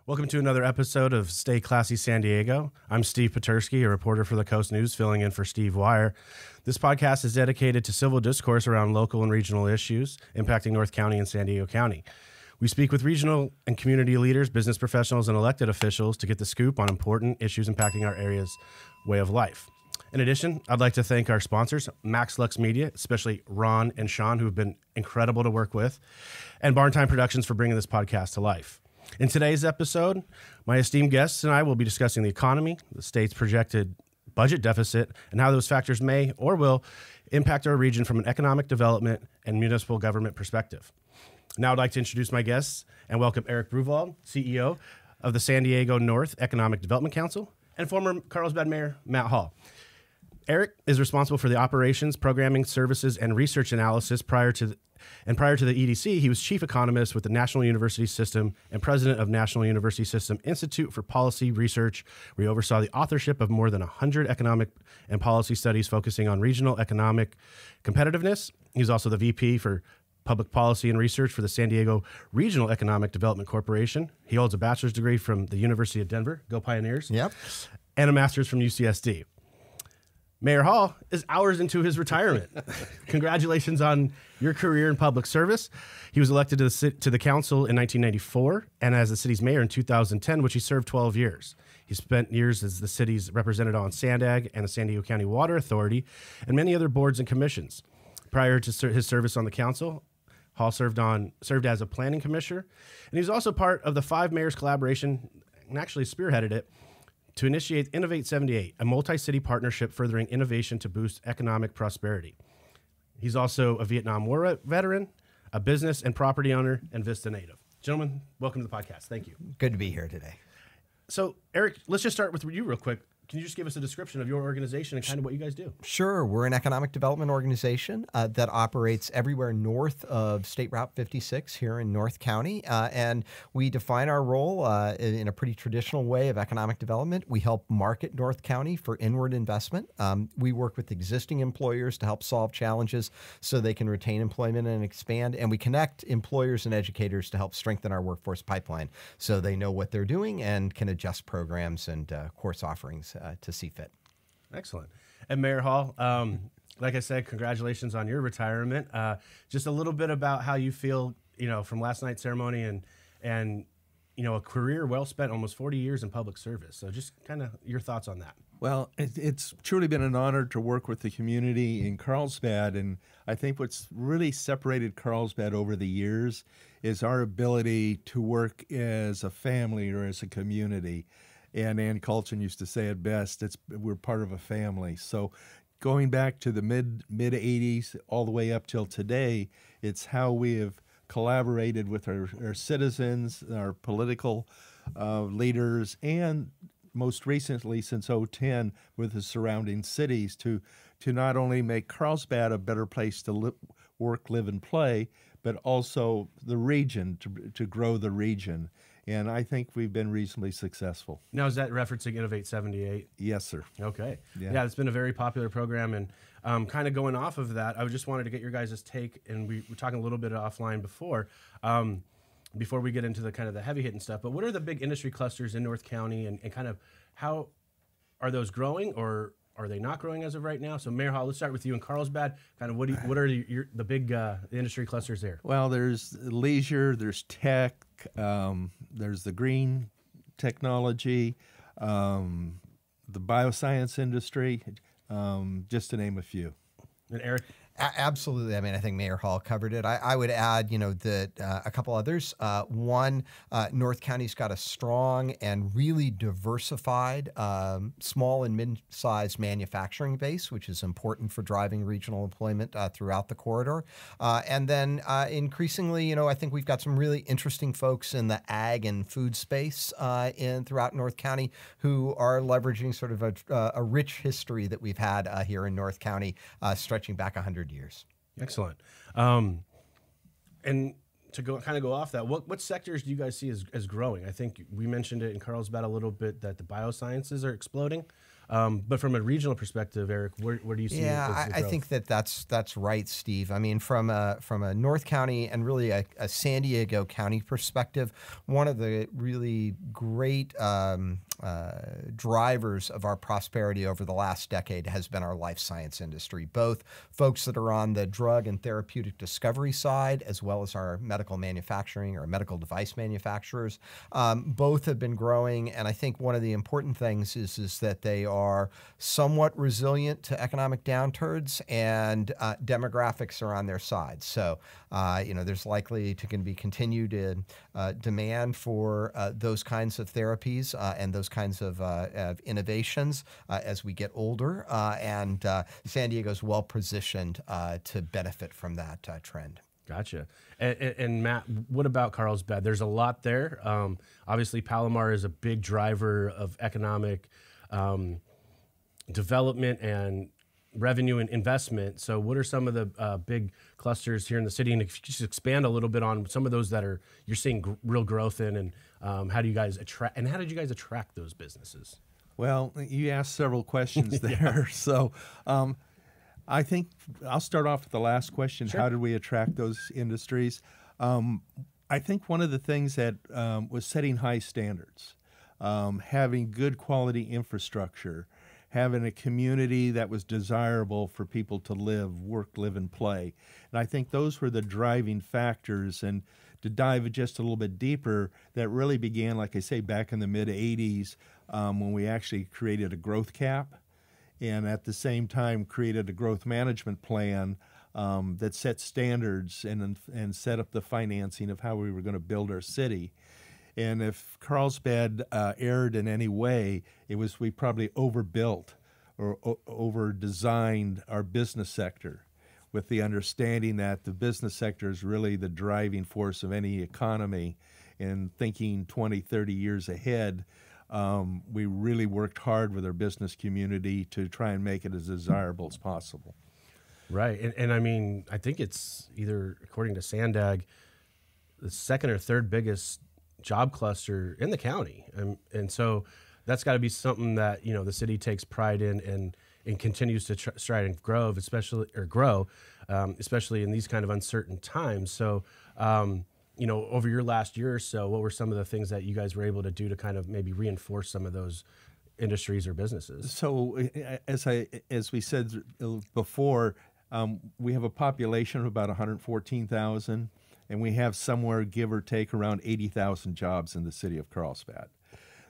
Welcome to another episode of Stay Classy San Diego. I'm Steve Petersky, a reporter for the Coast News, filling in for Steve Wire. This podcast is dedicated to civil discourse around local and regional issues impacting North County and San Diego County. We speak with regional and community leaders, business professionals, and elected officials to get the scoop on important issues impacting our area's way of life. In addition, I'd like to thank our sponsors, Max Lux Media, especially Ron and Sean, who have been incredible to work with, and Barn Time Productions for bringing this podcast to life. In today's episode, my esteemed guests and I will be discussing the economy, the state's projected budget deficit, and how those factors may or will impact our region from an economic development and municipal government perspective. Now I'd like to introduce my guests and welcome Eric Bruwald, CEO of the San Diego North Economic Development Council, and former Carlsbad Mayor Matt Hall. Eric is responsible for the operations, programming, services, and research analysis prior to the EDC. He was chief economist with the National University System and president of National University System Institute for Policy Research, where he oversaw the authorship of more than 100 economic and policy studies focusing on regional economic competitiveness. He's also the VP for Public Policy and Research for the San Diego Regional Economic Development Corporation. He holds a bachelor's degree from the University of Denver, go Pioneers, yep, and a master's from UCSD. Mayor Hall is hours into his retirement. Congratulations on your career in public service. He was elected to the council in 1994 and as the city's mayor in 2010, which he served 12 years. He spent years as the city's representative on SANDAG and the San Diego County Water Authority and many other boards and commissions. Prior to his service on the council, Hall served as a planning commissioner, and he was also part of the Five Mayors Collaboration, and actually spearheaded it, to initiate Innovate 78, a multi-city partnership furthering innovation to boost economic prosperity. He's also a Vietnam War veteran, a business and property owner, and Vista native. Gentlemen, welcome to the podcast. Thank you. Good to be here today. So, Eric, let's just start with you real quick. Can you just give us a description of your organization and kind of what you guys do? Sure. We're an economic development organization that operates everywhere north of State Route 56 here in North County. And we define our role in a pretty traditional way of economic development. We help market North County for inward investment. We work with existing employers to help solve challenges so they can retain employment and expand. And we connect employers and educators to help strengthen our workforce pipeline so they know what they're doing and can adjust programs and course offerings to see fit. Excellent. And Mayor Hall, like I said, congratulations on your retirement. Just a little bit about how you feel, from last night's ceremony and a career well spent, almost 40 years in public service. So just kind of your thoughts on that. Well, it's truly been an honor to work with the community in Carlsbad, and I think what's really separated Carlsbad over the years is our ability to work as a family or as a community. And Ann Colchin used to say it best, we're part of a family. So going back to the mid 80s all the way up till today, it's how we have collaborated with our citizens, our political leaders, and most recently since 2010 with the surrounding cities to not only make Carlsbad a better place to work, live, and play, but also the region, to grow the region. And I think we've been reasonably successful. Now, is that referencing Innovate 78? Yes, sir. Okay. Yeah, it's been a very popular program. And kind of going off of that, I just wanted to get your guys' take, and we were talking a little bit offline before we get into the kind of the heavy hitting stuff. But what are the big industry clusters in North County, and kind of how are those growing, or are they not growing as of right now? So, Mayor Hall, let's start with you in Carlsbad. Kind of what are the big industry clusters there? Well, there's leisure, there's tech, there's the green technology, the bioscience industry, just to name a few. And Eric? Absolutely. I mean, I think Mayor Hall covered it. I would add, that a couple others. One, North County's got a strong and really diversified small and mid-sized manufacturing base, which is important for driving regional employment throughout the corridor. And then increasingly, I think we've got some really interesting folks in the ag and food space throughout North County who are leveraging sort of a rich history that we've had here in North County stretching back 100 years. Excellent. And to go off that, what sectors do you guys see as growing? I think we mentioned it in Carlsbad a little bit that the biosciences are exploding. But from a regional perspective, Eric, where do you see? Yeah, I think that's right, Steve. I mean, from a North County and really a San Diego County perspective, one of the really great drivers of our prosperity over the last decade has been our life science industry, both folks that are on the drug and therapeutic discovery side, as well as our medical manufacturing or medical device manufacturers. Both have been growing, and I think one of the important things is that they are somewhat resilient to economic downturns, and demographics are on their side. So, there's likely to be continued demand for those kinds of therapies and those kinds of innovations as we get older. And San Diego's well positioned to benefit from that trend. Gotcha. And Matt, what about Carlsbad? There's a lot there. Obviously, Palomar is a big driver of economic development and revenue and investment. So what are some of the big clusters here in the city? And if you could just expand a little bit on some of those that you're seeing real growth in, and how do you guys attract, and how did you guys attract those businesses? Well, you asked several questions there. So I think I'll start off with the last question. Sure. How did we attract those industries? I think one of the things that was setting high standards, having good quality infrastructure, having a community that was desirable for people to live, work, live, and play. And I think those were the driving factors. And to dive just a little bit deeper, that really began, like I say, back in the mid-'80s when we actually created a growth cap, and at the same time created a growth management plan that set standards and set up the financing of how we were going to build our city. And if Carlsbad erred in any way, it was we probably overbuilt or over-designed our business sector, with the understanding that the business sector is really the driving force of any economy. And thinking 20, 30 years ahead, we really worked hard with our business community to try and make it as desirable as possible. Right. And I mean, I think it's either, according to Sandag, the second or third biggest job cluster in the county. And so that's got to be something that, the city takes pride in and continues to strive and grow, especially in these kind of uncertain times. So, over your last year or so, what were some of the things that you guys were able to do to kind of maybe reinforce some of those industries or businesses? So as we said before, we have a population of about 114,000. And we have somewhere, give or take, around 80,000 jobs in the city of Carlsbad.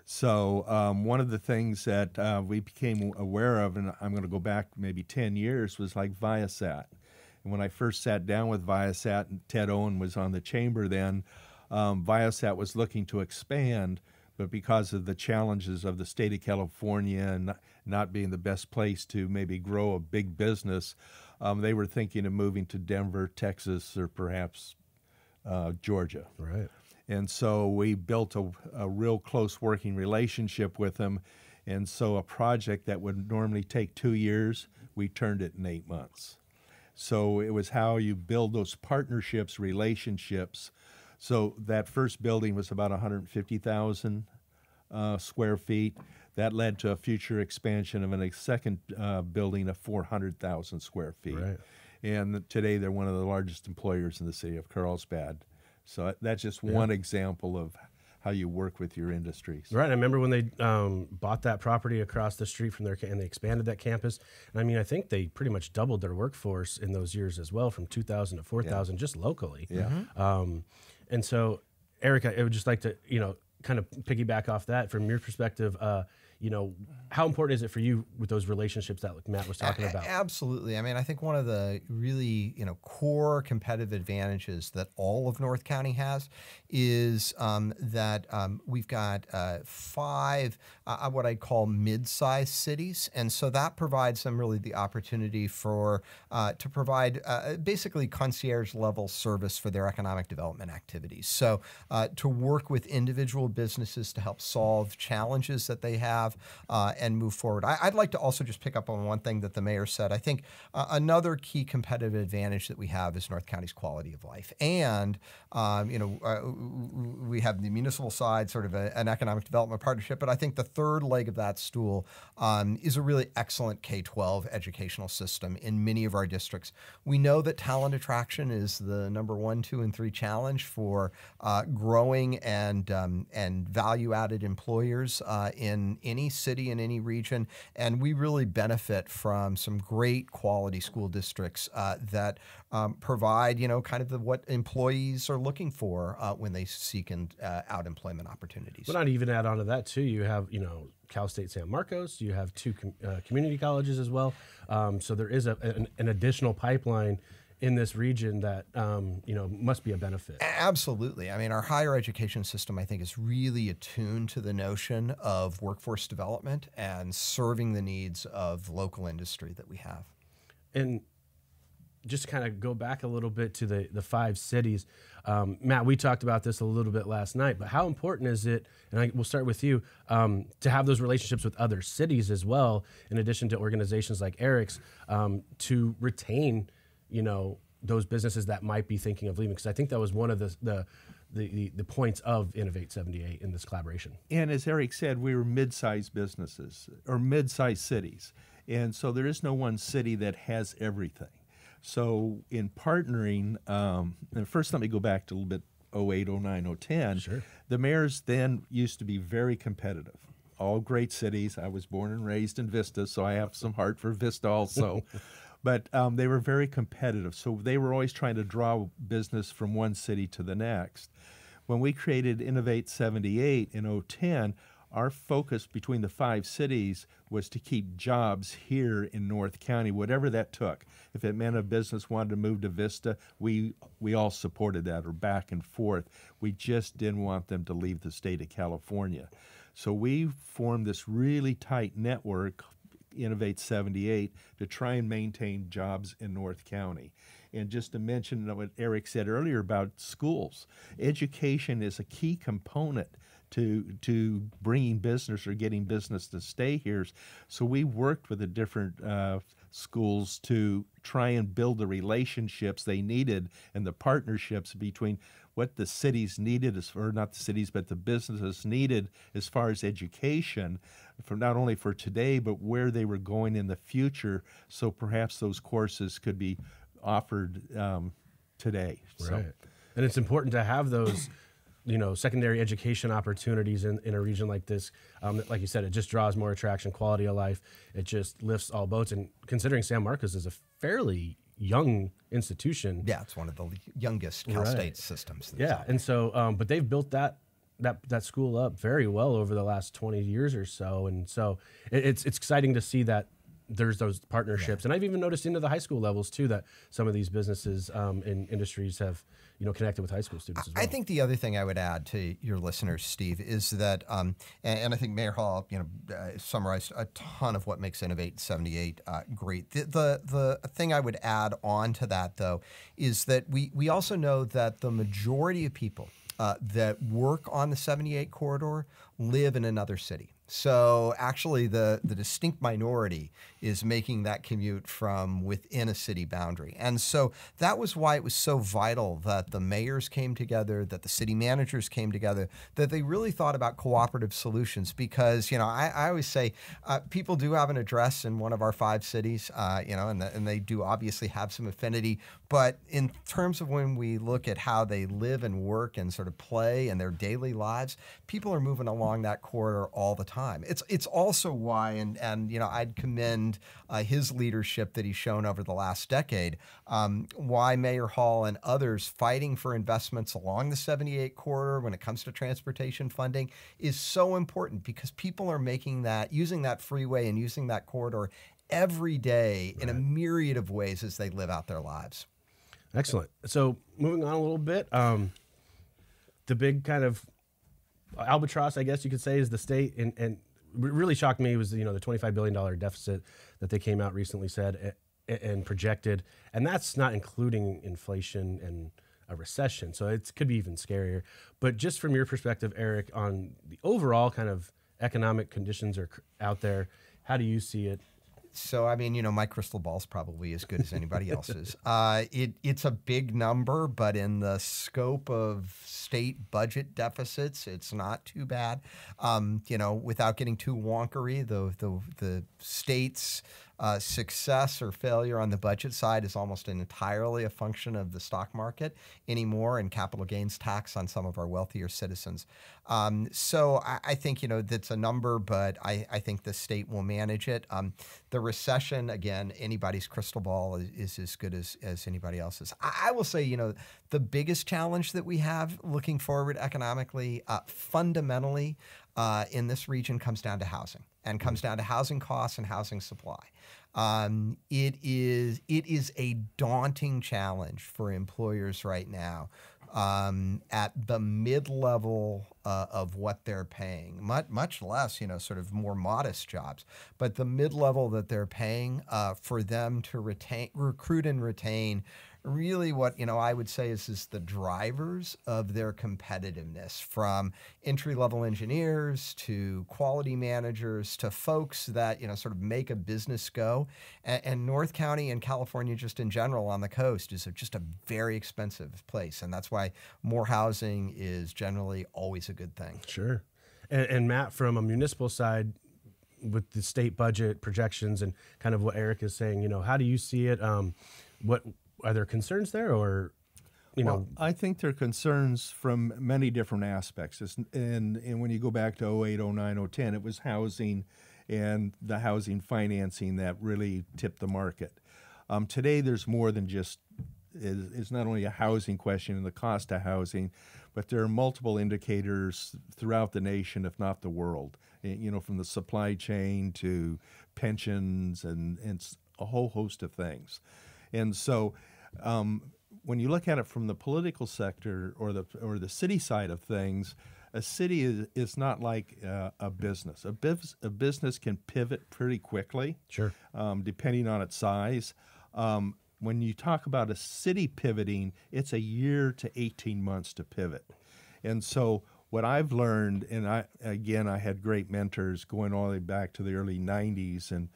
So one of the things that we became aware of, and I'm going to go back maybe 10 years, was like Viasat. And when I first sat down with Viasat, and Ted Owen was on the chamber then, Viasat was looking to expand, but because of the challenges of the state of California and not being the best place to maybe grow a big business, they were thinking of moving to Denver, Texas, or perhaps Georgia. Right. And so we built a real close working relationship with them. And so a project that would normally take 2 years, we turned it in 8 months. So it was how you build those partnerships, relationships. So that first building was about 150,000 square feet. That led to a future expansion of a second building of 400,000 square feet. Right. And today they're one of the largest employers in the city of Carlsbad. So that's just one example of how you work with your industries. Right. I remember when they bought that property across the street from there, and they expanded that campus. And I mean, I think they pretty much doubled their workforce in those years as well, from 2,000 to 4,000 just locally. Yeah. And so, Eric, I would just like to, kind of piggyback off that from your perspective. How important is it for you with those relationships that like Matt was talking about? Absolutely. I mean, I think one of the really, core competitive advantages that all of North County has is that we've got 5 what I call mid-sized cities. And so that provides them really the opportunity to provide basically concierge level service for their economic development activities. So to work with individual businesses to help solve challenges that they have, have and move forward. I'd like to also just pick up on one thing that the mayor said. I think another key competitive advantage that we have is North County's quality of life. And, we have the municipal side, sort of an economic development partnership, but I think the third leg of that stool is a really excellent K-12 educational system in many of our districts. We know that talent attraction is the number 1, 2, and 3 challenge for growing and value-added employers in any city, in any region, and we really benefit from some great quality school districts that provide, kind of what employees are looking for when they seek out employment opportunities. But not even add on to that too. You have, Cal State San Marcos. You have 2 community colleges as well. So there is an additional pipeline in this region that must be a benefit. Absolutely. I mean, our higher education system, I think, is really attuned to the notion of workforce development and serving the needs of local industry that we have. And just kind of go back a little bit to the 5 cities. Matt, we talked about this a little bit last night, but how important is it, and we'll start with you, to have those relationships with other cities as well, in addition to organizations like Eric's, to retain, those businesses that might be thinking of leaving? Because I think that was one of the points of Innovate 78 in this collaboration. And as Eric said, we were mid-sized businesses or mid-sized cities. And so there is no one city that has everything. So in partnering, and first let me go back to a little bit 08, 09, 010. Sure. The mayors then used to be very competitive. All great cities. I was born and raised in Vista, so I have some heart for Vista also. But they were very competitive. So they were always trying to draw business from one city to the next. When we created Innovate 78 in 010, our focus between the 5 cities was to keep jobs here in North County, whatever that took. If it meant a business wanted to move to Vista, we all supported that, or back and forth. We just didn't want them to leave the state of California. So we formed this really tight network, Innovate 78, to try and maintain jobs in North County. And just to mention what Eric said earlier about schools, education is a key component to bringing business or getting business to stay here. So we worked with the different schools to try and build the relationships they needed and the partnerships between what the cities needed, or not the cities, but the businesses needed as far as education, for not only for today, but where they were going in the future. So perhaps those courses could be offered today. Right. So. And it's important to have those secondary education opportunities in a region like this. Like you said, it just draws more attraction, quality of life. It just lifts all boats. And considering San Marcos is a fairly young institution. Yeah, it's one of the youngest Cal State systems. Yeah, and so, but they've built that school up very well over the last 20 years or so. And so it's exciting to see that there's those partnerships. And I've even noticed into the high school levels too, that some of these businesses and industries have, connected with high school students as well. I think the other thing I would add to your listeners, Steve, is that, and I think Mayor Hall, summarized a ton of what makes Innovate 78 great. The thing I would add on to that, though, is that we also know that the majority of people that work on the 78 corridor live in another city. So actually the distinct minority is making that commute from within a city boundary. And so that was why it was so vital that the mayors came together, that the city managers came together, that they really thought about cooperative solutions. Because, I always say people do have an address in one of our 5 cities, and they do obviously have some affinity. But in terms of when we look at how they live and work and sort of play in their daily lives, people are moving along that corridor all the time. It's also why, and I'd commend his leadership that he's shown over the last decade, why Mayor Hall and others fighting for investments along the 78 corridor when it comes to transportation funding is so important, because people are using that freeway and using that corridor every day in a myriad of ways as they live out their lives. Excellent. So moving on a little bit, the big kind of albatross, I guess you could say, is the state, and really shocked me was the $25 billion deficit that they came out recently said and projected, and that's not including inflation and a recession, so it could be even scarier. But just from your perspective, Eric, on the overall kind of economic conditions are out there. How do you see it? So, I mean, my crystal ball's probably as good as anybody else's. It's a big number, but in the scope of state budget deficits, it's not too bad. Without getting too wonkery, the state's success or failure on the budget side is almost entirely a function of the stock market anymore and capital gains tax on some of our wealthier citizens. So I think, that's a number, but I think the state will manage it. The recession, again, anybody's crystal ball is as good as anybody else's. I will say, the biggest challenge that we have looking forward economically, fundamentally, in this region comes down to housing and comes down to housing costs and housing supply. It is a daunting challenge for employers right now at the mid-level of what they're paying, much less, sort of more modest jobs, but the mid-level that they're paying for them to recruit and retain really what, I would say is the drivers of their competitiveness, from entry-level engineers to quality managers to folks that, sort of make a business go. And North County and California just in general on the coast is just a very expensive place. And that's why more housing is generally always a good thing. Sure. And Matt, from a municipal side, with the state budget projections and kind of what Eric is saying, how do you see it? What are there concerns there, or Well, I think there are concerns from many different aspects. And when you go back to 08, 09, 010, it was housing and the housing financing that really tipped the market. Today, there's more than just, it's not only a housing question and the cost of housing, but there are multiple indicators throughout the nation, if not the world, from the supply chain to pensions and a whole host of things. And so when you look at it from the political sector or the city side of things, a city is not like a business. A business can pivot pretty quickly, Sure, depending on its size. When you talk about a city pivoting, it's a year to 18 months to pivot. And so what I've learned, and I had great mentors going all the way back to the early 90s, and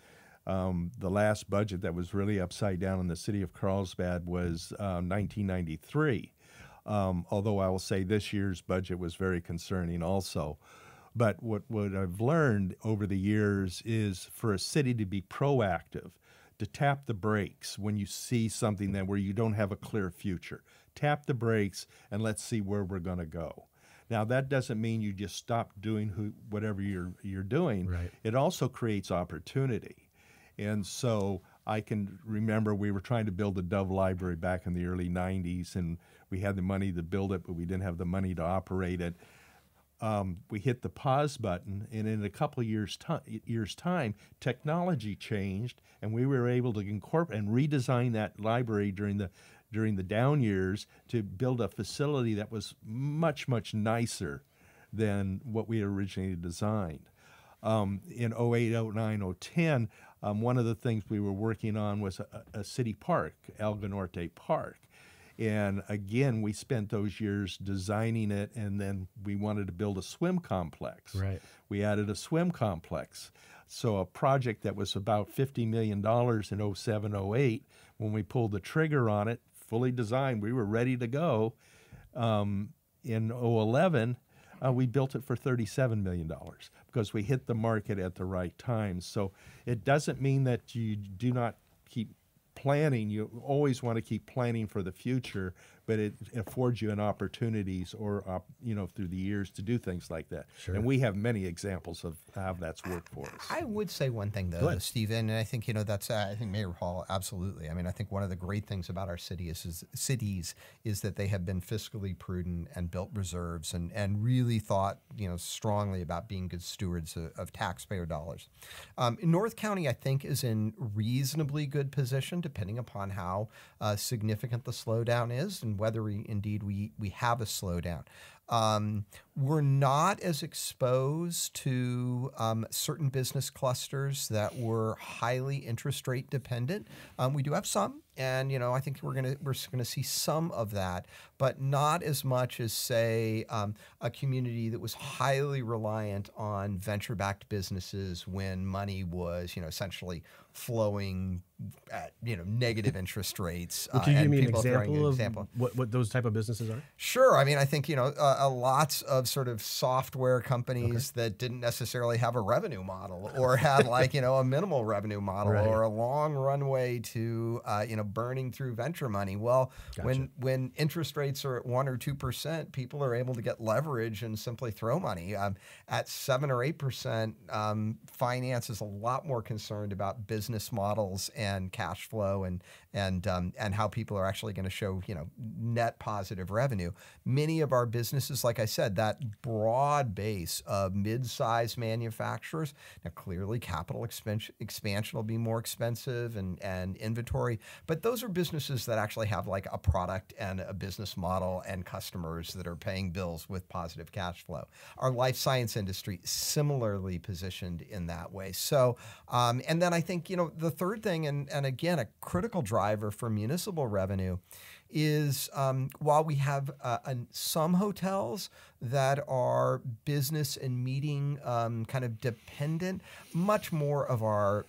the last budget that was really upside down in the city of Carlsbad was 1993. Although I will say this year's budget was very concerning also. But what I've learned over the years is for a city to be proactive, to tap the brakes when you see something where you don't have a clear future. Tap the brakes and let's see where we're going to go. Now, that doesn't mean you just stop doing whatever you're doing. Right. It also creates opportunity. And so I can remember we were trying to build the Dove Library back in the early 90s, and we had the money to build it, but we didn't have the money to operate it. We hit the pause button, and in a couple of years' time, technology changed, and we were able to incorporate and redesign that library during the down years to build a facility that was much, much nicer than what we originally designed. In 08, 09, 010, one of the things we were working on was a city park, Alga Norte Park. And again, we spent those years designing it, and then we wanted to build a swim complex. Right. We added a swim complex. So a project that was about $50 million in 07, 08, when we pulled the trigger on it, fully designed, we were ready to go. In 2011, we built it for $37 million because we hit the market at the right time. So it doesn't mean that you do not keep planning. You always want to keep planning for the future, but it affords you an opportunities or through the years to do things like that. Sure. And we have many examples of how that's worked for us. I would say one thing, though, Stephen, and I think, that's, I think Mayor Hall, absolutely. I mean, I think one of the great things about our cities is that they have been fiscally prudent and built reserves and really thought, strongly about being good stewards of taxpayer dollars. North County, I think, is in reasonably good position, depending upon how significant the slowdown is and whether we have a slowdown. We're not as exposed to certain business clusters that were highly interest rate dependent. We do have some, and I think we're gonna see some of that, but not as much as, say, a community that was highly reliant on venture-backed businesses when money was essentially flowing at negative interest rates. Can you give and me an people throwing example of what those type of businesses are? Sure. I mean, I think, lots of sort of software companies that didn't necessarily have a revenue model or had a minimal revenue model Right. or a long runway to, burning through venture money. Well, Gotcha. when interest rates are at 1 or 2%, people are able to get leverage and simply throw money. At 7 or 8%, finance is a lot more concerned about business models and cash flow and how people are actually going to show net positive revenue. Many of our businesses, like I said, that broad base of mid-sized manufacturers. Now, clearly, capital expansion will be more expensive and inventory, but those are businesses that actually have a product and a business model and customers that are paying bills with positive cash flow. Our life science industry similarly positioned in that way. So, and then I think the third thing, and again a critical driver for municipal revenue, is while we have some hotels that are business and meeting kind of dependent, much more of our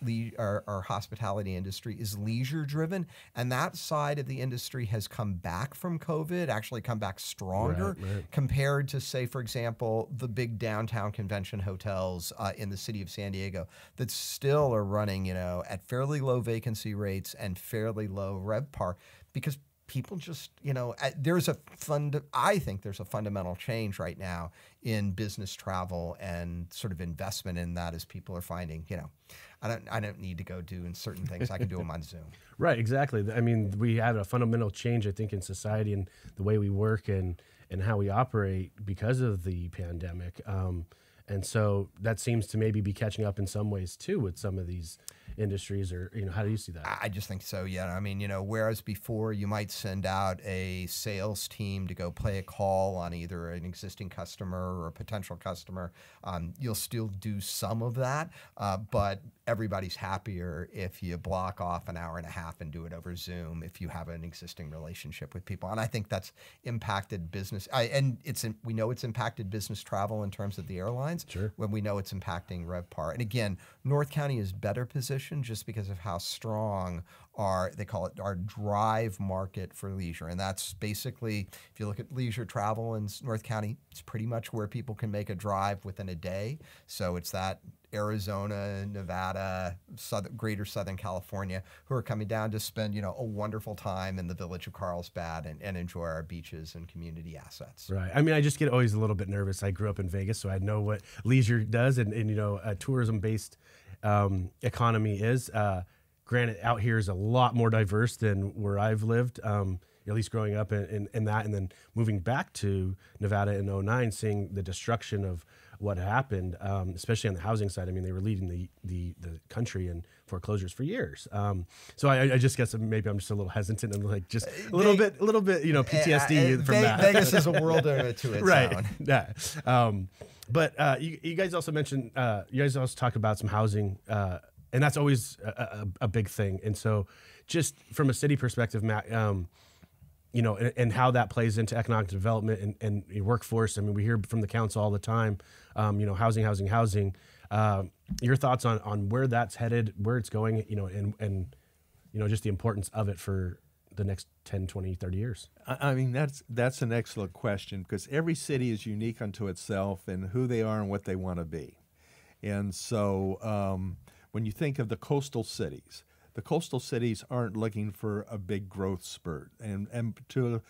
hospitality industry is leisure driven, and that side of the industry has come back from COVID, actually come back stronger Right. compared to, say, for example, the big downtown convention hotels in the city of San Diego that still are running at fairly low vacancy rates and fairly low RevPAR, because people just, I think there's a fundamental change right now in business travel and sort of investment in that, as people are finding, I don't need to go do certain things. I can do them on Zoom. Right, exactly. I mean, we had a fundamental change, I think, in society and the way we work and how we operate because of the pandemic. And so that seems to maybe be catching up in some ways too with some of these industries, or how do you see that? I just think so. Yeah. I mean, whereas before you might send out a sales team to go play a call on either an existing customer or a potential customer, you'll still do some of that, but everybody's happier if you block off an hour and a half and do it over Zoom if you have an existing relationship with people. And I think that's impacted business. We know it's impacted business travel in terms of the airlines. Sure. When we know it's impacting RevPAR. And again, North County is better positioned just because of how strong they call it our drive market for leisure. And that's basically, if you look at leisure travel in North County, it's pretty much where people can make a drive within a day. So it's that Arizona, Nevada, greater Southern California, who are coming down to spend, a wonderful time in the village of Carlsbad and enjoy our beaches and community assets. Right. I mean, I just get always a little bit nervous. I grew up in Vegas, so I know what leisure does, and a tourism-based economy is. Granted, out here is a lot more diverse than where I've lived, at least growing up in that, and then moving back to Nevada in 2009, seeing the destruction of what happened, especially on the housing side. I mean, they were leading the country in foreclosures for years. So I just guess maybe I'm just a little hesitant and just a little bit, PTSD from that. Vegas is a world to its right. own. Yeah. But you guys also mentioned, you guys also talk about some housing, and that's always a big thing. And so just from a city perspective, Matt, and how that plays into economic development and workforce. I mean, we hear from the council all the time, housing. Your thoughts on where that's headed, where it's going, and just the importance of it for the next 10, 20, 30 years? I mean, that's an excellent question, because every city is unique unto itself and who they are and what they want to be. And so when you think of the coastal cities aren't looking for a big growth spurt. And to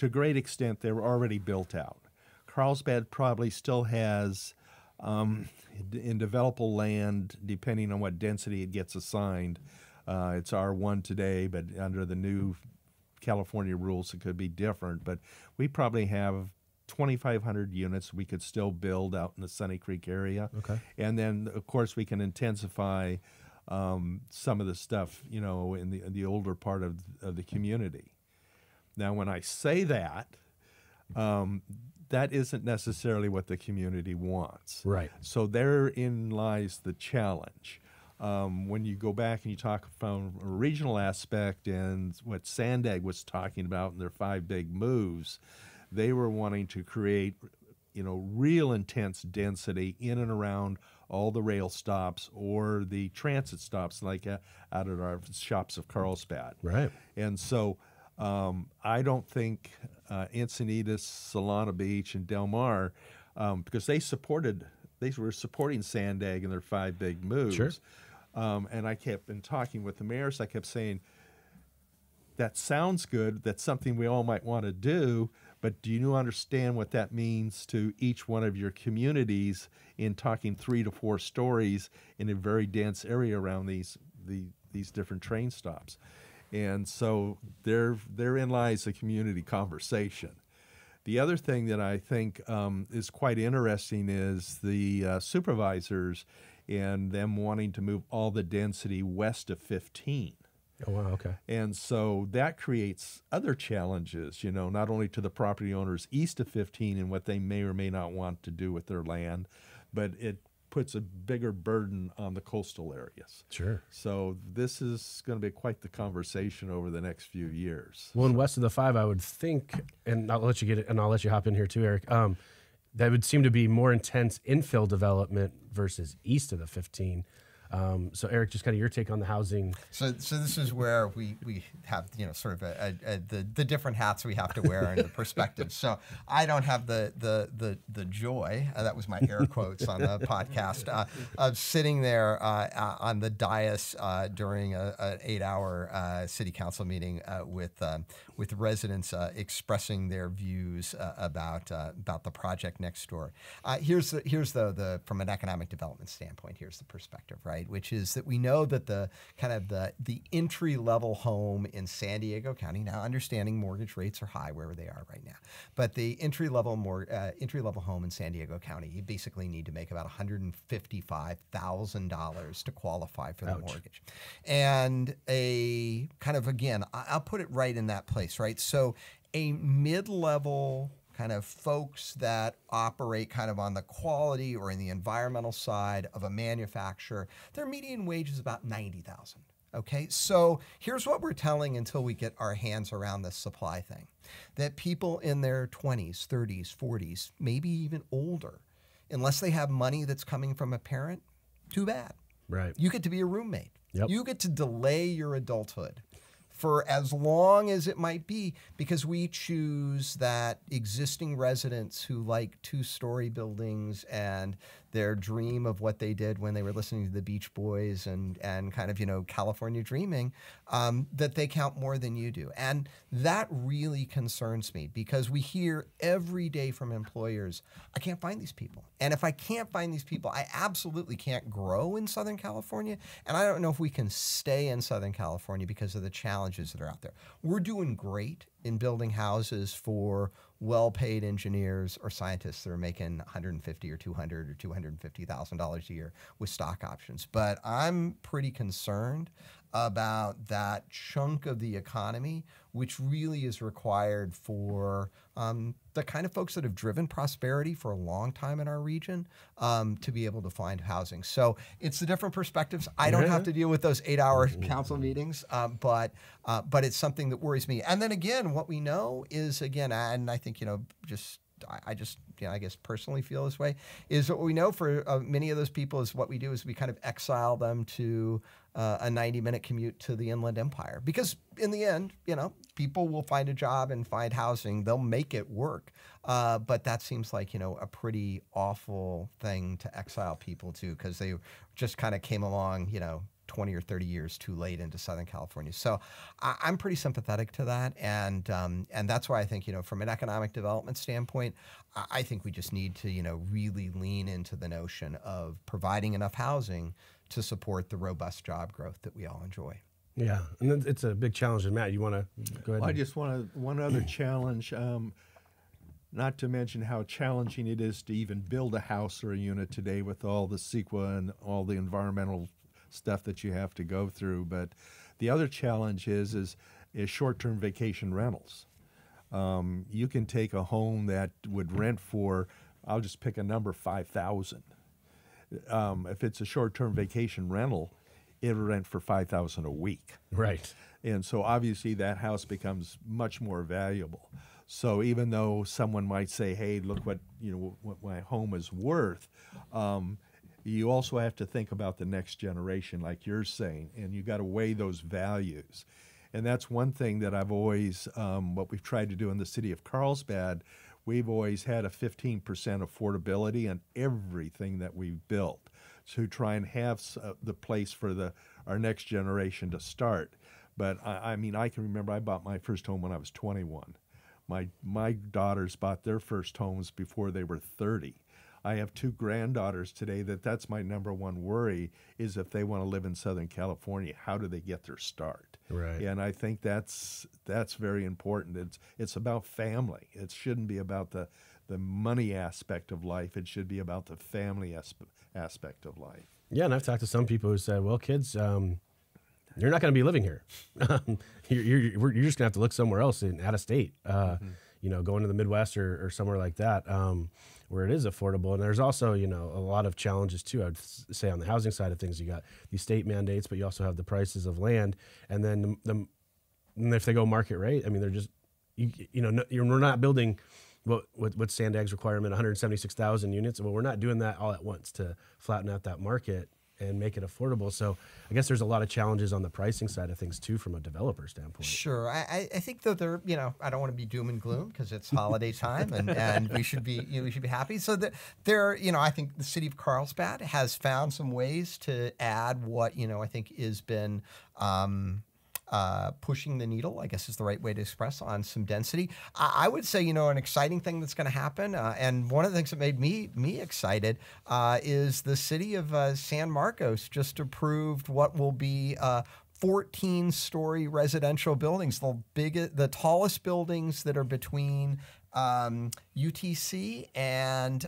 a great extent, they're already built out. Carlsbad probably still has, in developable land, depending on what density it gets assigned, it's R1 today, but under the new California rules, it could be different. But we probably have 2,500 units we could still build out in the Sunny Creek area. Okay. And then, of course, we can intensify some of the stuff, in the older part of the community. Now, when I say that, that isn't necessarily what the community wants. Right. So therein lies the challenge. When you go back and you talk from a regional aspect and what Sandag was talking about in their 5 big moves, they were wanting to create, real intense density in and around all the rail stops or the transit stops, like out at our shops of Carlsbad. Right. And so I don't think Encinitas, Solana Beach, and Del Mar, because they were supporting Sandag in their 5 big moves. Sure. And I kept been talking with the mayors. I kept saying, that sounds good. That's something we all might want to do. But do you understand what that means to each one of your communities in talking 3 to 4 stories in a very dense area around these different train stops? And so therein lies a community conversation. The other thing that I think is quite interesting is the supervisors and them wanting to move all the density west of 15. Oh, wow, okay. And so that creates other challenges, not only to the property owners east of 15 and what they may or may not want to do with their land, but it puts a bigger burden on the coastal areas. Sure. So this is going to be quite the conversation over the next few years. Well, and west of the 5, I would think, and I'll let you get it, and I'll let you hop in here too, Eric. That would seem to be more intense infill development versus east of the 15. So Eric, just kind of your take on the housing. So this is where we have sort of the different hats we have to wear and the perspectives. So I don't have the joy, that was my air quotes on the podcast, of sitting there on the dais during an 8-hour city council meeting with residents expressing their views about the project next door. Here's the from an economic development standpoint. Here's the perspective, right? Which is that we know that the entry level home in San Diego County, now understanding mortgage rates are high where they are right now, but the entry level home in San Diego County, you basically need to make about $155,000 to qualify for the mortgage. And a kind of, again, I'll put it right in that place, right? So a mid-level kind of folks that operate kind of on the quality or in the environmental side of a manufacturer, their median wage is about $90,000. Okay, so here's what we're telling until we get our hands around this supply thing, that people in their 20s, 30s, 40s, maybe even older, unless they have money that's coming from a parent, too bad. Right. You get to be a roommate. Yep. You get to delay your adulthood for as long as it might be, because we choose that existing residents who like 2-story buildings and their dream of what they did when they were listening to the Beach Boys and kind of, California dreaming, that they count more than you do. And that really concerns me, because we hear every day from employers, I can't find these people. And if I can't find these people, I absolutely can't grow in Southern California. And I don't know if we can stay in Southern California because of the challenges that are out there. We're doing great in building houses for well-paid engineers or scientists that are making $150,000 or $200,000 or $250,000 a year with stock options. But I'm pretty concerned about that chunk of the economy, which really is required for the kind of folks that have driven prosperity for a long time in our region to be able to find housing. So it's the different perspectives. I don't have to deal with those 8-hour council meetings, but it's something that worries me. And then again, what we know is, again, and I think, I guess personally feel this way, is what we know for many of those people is what we do is we kind of exile them to a 90-minute commute to the Inland Empire. Because in the end, people will find a job and find housing. They'll make it work. But that seems like, a pretty awful thing to exile people to, because they just kind of came along, 20 or 30 years too late into Southern California. So I'm pretty sympathetic to that. And that's why I think, from an economic development standpoint, I think we just need to, really lean into the notion of providing enough housing to support the robust job growth that we all enjoy. Yeah, and then it's a big challenge. And Matt, you want to go ahead? Well, I just want one other challenge, not to mention how challenging it is to even build a house or a unit today with all the CEQA and all the environmental stuff that you have to go through. But the other challenge is short-term vacation rentals. You can take a home that would rent for, I'll just pick a number, $5,000. If it's a short-term vacation rental, it'll rent for $5,000 a week. Right. And so obviously that house becomes much more valuable. So even though someone might say, "Hey, look what my home is worth," you also have to think about the next generation, like you're saying, and you got to weigh those values. And that's one thing that I've always, what we've tried to do in the city of Carlsbad, we've always had a 15% affordability on everything that we've built to try and have the place for our next generation to start. But I mean, I can remember I bought my first home when I was 21. My daughters bought their first homes before they were 30. I have 2 granddaughters today that's my number one worry is if they want to live in Southern California, how do they get their start? Right. And I think that's very important. It's about family. It shouldn't be about the money aspect of life. It should be about the family aspect of life. Yeah, and I've talked to some people who said, "Well, kids, you're not going to be living here. you're just going to have to look somewhere else out of state. Going to the Midwest or somewhere like that, where it is affordable." And there's also, a lot of challenges too. I'd say on the housing side of things, you got these state mandates, but you also have the prices of land. And then and if they go market rate, I mean, they're just, we're not building what's Sandag's requirement, 176,000 units. Well, we're not doing that all at once to flatten out that market and make it affordable. So I guess there's a lot of challenges on the pricing side of things too, from a developer standpoint. Sure. I think that they're, I don't want to be doom and gloom because it's holiday time and we should be happy. So that I think the city of Carlsbad has found some ways to add what, I think has been, pushing the needle, I guess is the right way to express, on some density. I would say, an exciting thing that's going to happen, and one of the things that made me excited is the city of San Marcos just approved what will be 14-story residential buildings, the tallest buildings that are between UTC and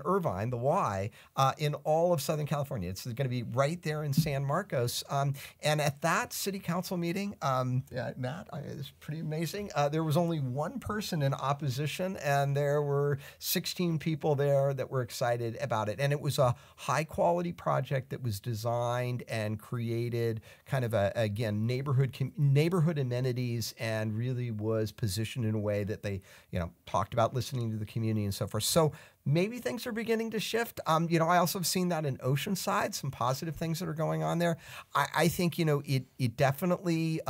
Irvine, the Y, in all of Southern California. It's going to be right there in San Marcos. And at that city council meeting, Matt, it's pretty amazing. There was only one person in opposition, and there were 16 people there that were excited about it. And it was a high-quality project that was designed and created kind of neighborhood amenities, and really was positioned in a way that they, talked about listening to the community and so forth. So maybe things are beginning to shift. I also have seen that in Oceanside, some positive things that are going on there. I think, it definitely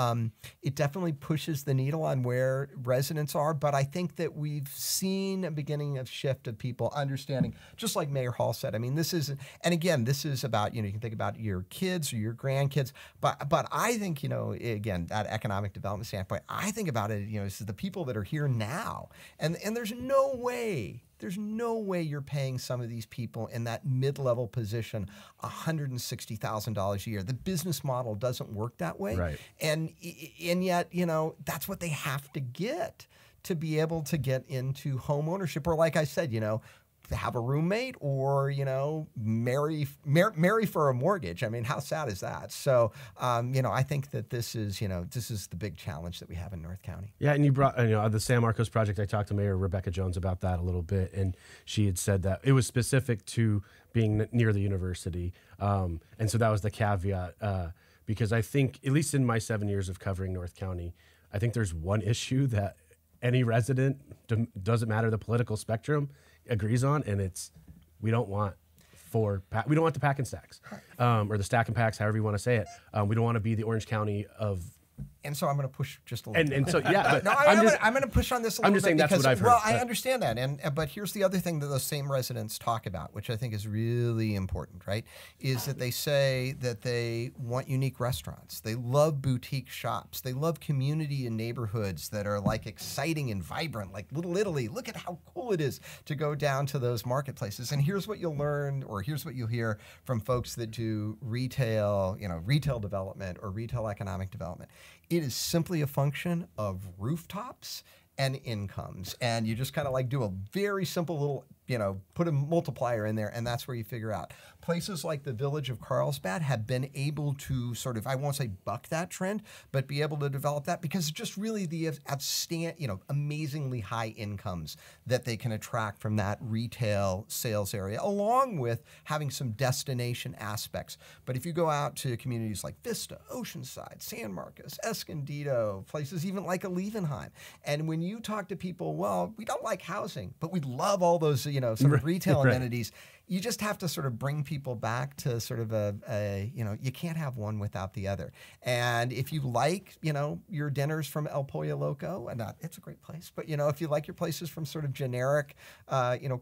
pushes the needle on where residents are. But I think that we've seen a beginning of shift of people understanding, just like Mayor Hall said. I mean, this is about, you can think about your kids or your grandkids. But I think, again, that economic development standpoint, I think about it, this is the people that are here now. And there's no way you're paying some of these people in that mid-level position $160,000 a year. The business model doesn't work that way. Right. And yet, that's what they have to get to be able to get into home ownership. Or like I said, have a roommate, or marry for a mortgage. I mean, how sad is that? So I think that this is the big challenge that we have in North County. Yeah, and you brought the San Marcos project. I talked to Mayor Rebecca Jones about that a little bit, and she had said that it was specific to being near the university, and so that was the caveat. Because I think, at least in my 7 years of covering North County, I think there's one issue that any resident, doesn't matter the political spectrum, agrees on, and it's we don't want the pack and stacks, or the stack and packs, however you want to say it. We don't want to be the Orange County of. And so I'm going to push just a little bit. And so, yeah. No, I'm going to push on this a little bit. I'm just saying that's what I've heard. Well, I understand that. But here's the other thing that those same residents talk about, which I think is really important, right? Is that they say that they want unique restaurants. They love boutique shops. They love community and neighborhoods that are like exciting and vibrant, like Little Italy. Look at how cool it is to go down to those marketplaces. And here's what you'll learn, or here's what you'll hear from folks that do retail development or retail economic development. It is simply a function of rooftops and incomes. And you just kind of do a very simple little, put a multiplier in there, and that's where you figure out. Places like the village of Carlsbad have been able to sort of, I won't say buck that trend, but be able to develop that because just really the amazingly high incomes that they can attract from that retail sales area, along with having some destination aspects. But if you go out to communities like Vista, Oceanside, San Marcos, Escondido, places even like Alevenheim, and when you talk to people, well, we don't like housing, but we love all those, sort of retail amenities. You just have to sort of bring people back to sort of you can't have one without the other. And if you like, your dinners from El Pollo Loco, and it's a great place, but, if you like your places from sort of generic,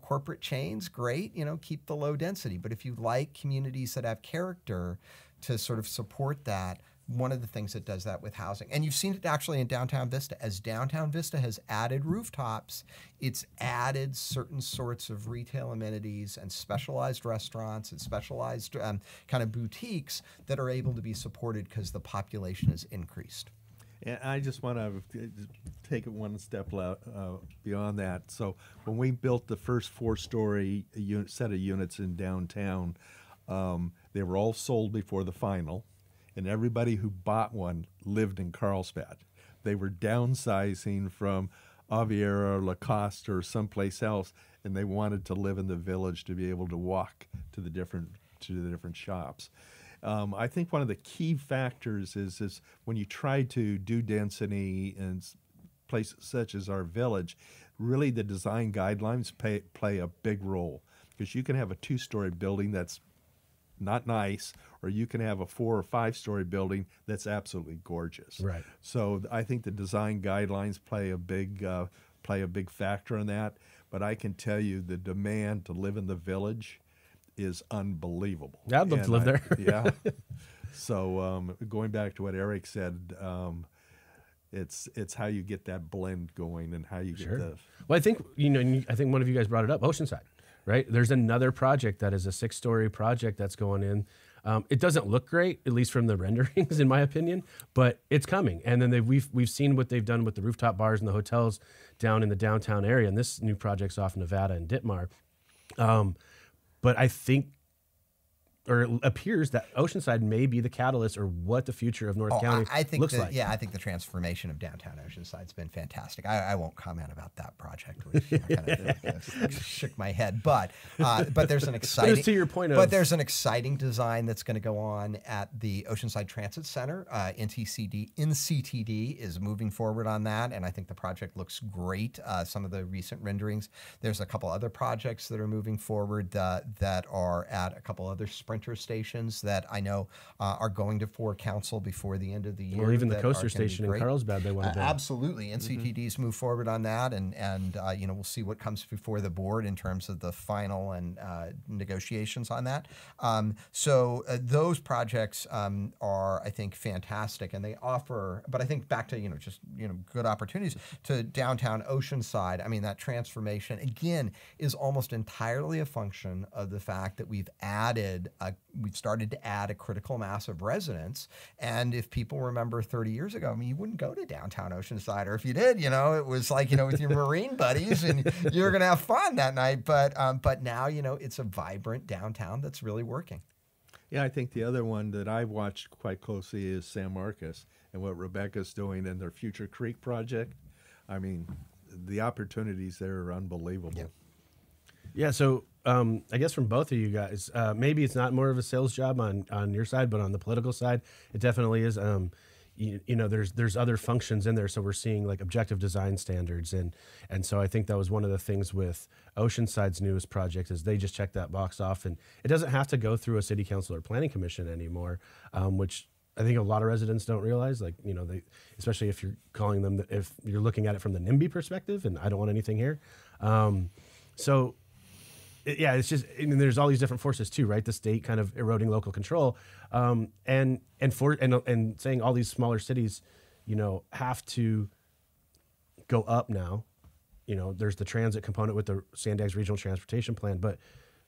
corporate chains, great, keep the low density. But if you like communities that have character to sort of support that, one of the things that does that with housing. And you've seen it actually in Downtown Vista. As Downtown Vista has added rooftops, it's added certain sorts of retail amenities and specialized restaurants and specialized kind of boutiques that are able to be supported because the population has increased. And I just want to take it one step beyond that. So when we built the first 4-story set of units in downtown, they were all sold before the final. And everybody who bought one lived in Carlsbad. They were downsizing from Aviera or Lacoste or someplace else, and they wanted to live in the village to be able to walk to the different shops. I think one of the key factors is when you try to do density in places such as our village, really the design guidelines play a big role because you can have a 2-story building that's not nice, or you can have a 4 or 5-story building that's absolutely gorgeous. Right. So I think the design guidelines play a big factor in that. But I can tell you the demand to live in the village is unbelievable. Yeah, I'd love to live there. Yeah. So going back to what Eric said, it's how you get that blend going and how you get the. Well, I think I think one of you guys brought it up, Oceanside. Right? There's another project that is a 6-story project that's going in. It doesn't look great, at least from the renderings, in my opinion, but it's coming. And then we've seen what they've done with the rooftop bars and the hotels down in the downtown area. And this new project's off Nevada and Ditmar. But I think, or it appears that Oceanside may be the catalyst or what the future of North County looks like. Yeah, I think the transformation of downtown Oceanside's been fantastic. I won't comment about that project, which kind of shook my head. But there's an exciting. To your point but there's an exciting design that's going to go on at the Oceanside Transit Center. NCTD is moving forward on that, and I think the project looks great. Some of the recent renderings. There's a couple other projects that are moving forward that are at a couple other Sprinter stations that I know are going before council before the end of the year. Or even the coaster station in Carlsbad, they want to build. Absolutely. NCTD's move forward on that, and we'll see what comes before the board in terms of the final and negotiations on that. So those projects are, I think, fantastic, and they offer. But I think back to good opportunities to downtown Oceanside. I mean, that transformation again is almost entirely a function of the fact that we've started to add a critical mass of residents. And if people remember 30 years ago, I mean, you wouldn't go to downtown Oceanside, or if you did, it was like, with your Marine buddies and you're going to have fun that night. But now, it's a vibrant downtown that's really working. Yeah, I think the other one that I've watched quite closely is San Marcos and what Rebecca's doing in their Future Creek project. I mean, the opportunities there are unbelievable. Yeah. Yeah, so I guess from both of you guys, maybe it's not more of a sales job on your side, but on the political side, it definitely is. There's other functions in there, so we're seeing like objective design standards, and so I think that was one of the things with Oceanside's newest project is they just check that box off, and it doesn't have to go through a city council or planning commission anymore, which I think a lot of residents don't realize. Like especially if you're calling them, if you're looking at it from the NIMBY perspective, and I don't want anything here, so. Yeah, it's just, there's all these different forces too, right? The state kind of eroding local control, and saying all these smaller cities, have to go up now. There's the transit component with the Sandags Regional Transportation Plan, but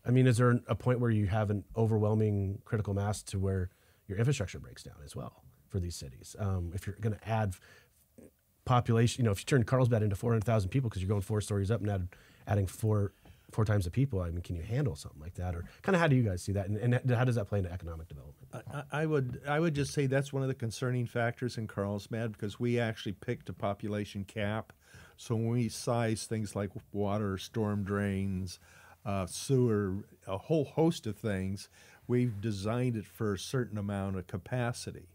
I mean, is there a point where you have an overwhelming critical mass to where your infrastructure breaks down as well for these cities? If you're going to add population, if you turn Carlsbad into 400,000 people because you're going 4 stories up and adding 4 4 times the people. I mean, can you handle something like that? Or kind of how do you guys see that? And how does that play into economic development? I would just say that's one of the concerning factors in Carlsbad, because we actually picked a population cap. So when we size things like water, storm drains, sewer, a whole host of things, we've designed it for a certain amount of capacity.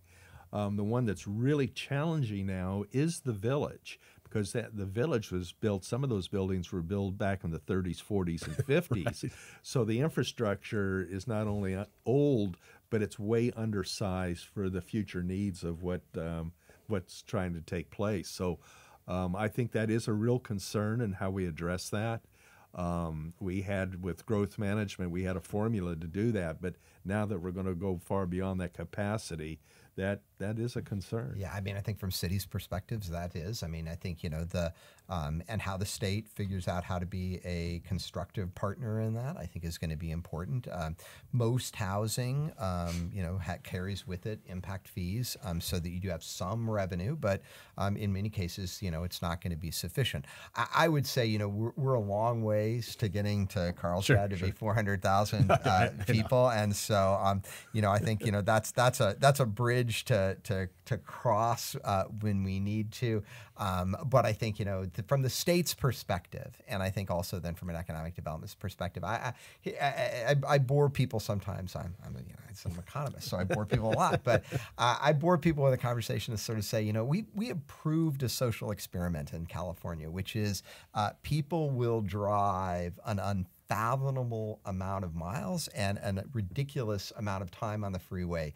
The one that's really challenging now is the village, because the village was built, some of those buildings were built back in the 30s, 40s, and 50s. Right. So the infrastructure is not only old, but it's way undersized for the future needs of what's trying to take place. So I think that is a real concern in how we address that. We had, with growth management, we had a formula to do that, but now that we're going to go far beyond that capacity, that is a concern. Yeah, I mean, I think from cities' perspectives, that is. I mean, I think, and how the state figures out how to be a constructive partner in that, I think is going to be important. Most housing, carries with it impact fees, so that you do have some revenue, but in many cases, it's not going to be sufficient. I would say, we're a long ways to getting to Carlsbad to be 400,000 people, and so, I think, that's a bridge to cross when we need to. But I think, from the state's perspective, and I think also then from an economic development perspective, I bore people sometimes. I'm an economist, so I bore people a lot. But I bore people with a conversation to sort of say, we approved a social experiment in California, which is people will drive an unfathomable amount of miles and a ridiculous amount of time on the freeway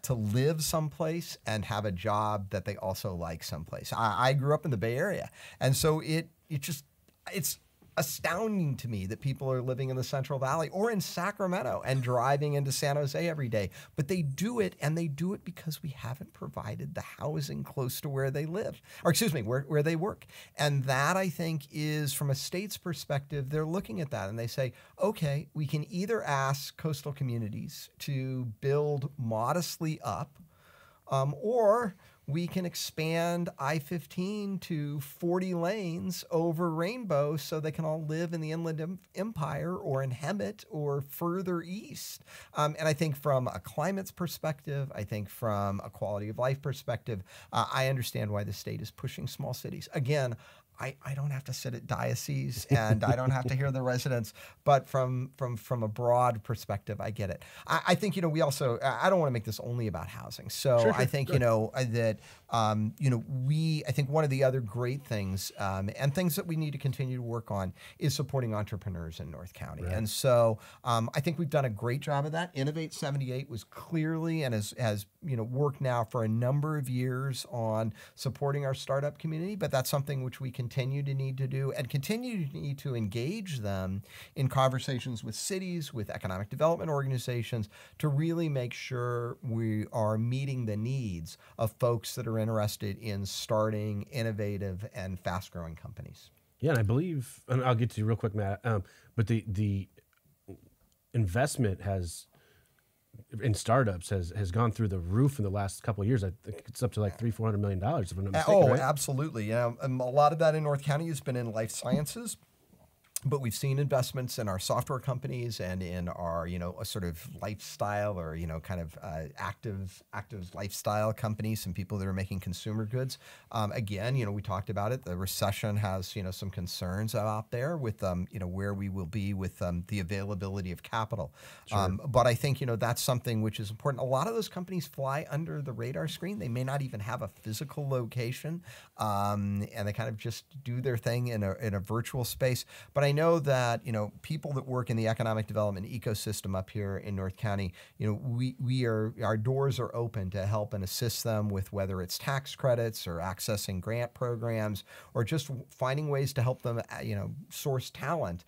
to live someplace and have a job that they also like someplace. I grew up in the Bay Area, and so it's astounding to me that people are living in the Central Valley or in Sacramento and driving into San Jose every day. But they do it, and they do it because we haven't provided the housing close to where they live, or excuse me, where they work. And that, I think, is, from a state's perspective, they're looking at that and they say, okay, we can either ask coastal communities to build modestly up, or we can expand I-15 to 40 lanes over Rainbow so they can all live in the Inland Empire or in Hemet or further east. And I think from a climate's perspective, I think from a quality of life perspective, I understand why the state is pushing small cities. Again, I don't have to sit at diocese and I don't have to hear the residents, but from a broad perspective, I get it. I think, we also, I don't want to make this only about housing. So sure, I think, that, I think one of the other great things and things that we need to continue to work on is supporting entrepreneurs in North County. Right. And so I think we've done a great job of that. Innovate 78 was clearly and has worked now for a number of years on supporting our startup community, but that's something which we continue to need to do and continue to need to engage them in conversations with cities, with economic development organizations, to really make sure we are meeting the needs of folks that are interested in starting innovative and fast-growing companies. Yeah, and I believe, and I'll get to you real quick, Matt, but the investment in startups has gone through the roof in the last couple of years. I think it's up to like $300-400 million, if I'm not mistaken. Right? Absolutely. A lot of that in North County has been in life sciences. But we've seen investments in our software companies and in our, a sort of lifestyle or, kind of active lifestyle companies, some people that are making consumer goods. Again, we talked about it. The recession has, some concerns out there with, where we will be with the availability of capital. Sure. But I think, that's something which is important. A lot of those companies fly under the radar screen. They may not even have a physical location, and they kind of just do their thing in a virtual space. But I know that, people that work in the economic development ecosystem up here in North County, our doors are open to help and assist them with whether it's tax credits or accessing grant programs or just finding ways to help them, source talent.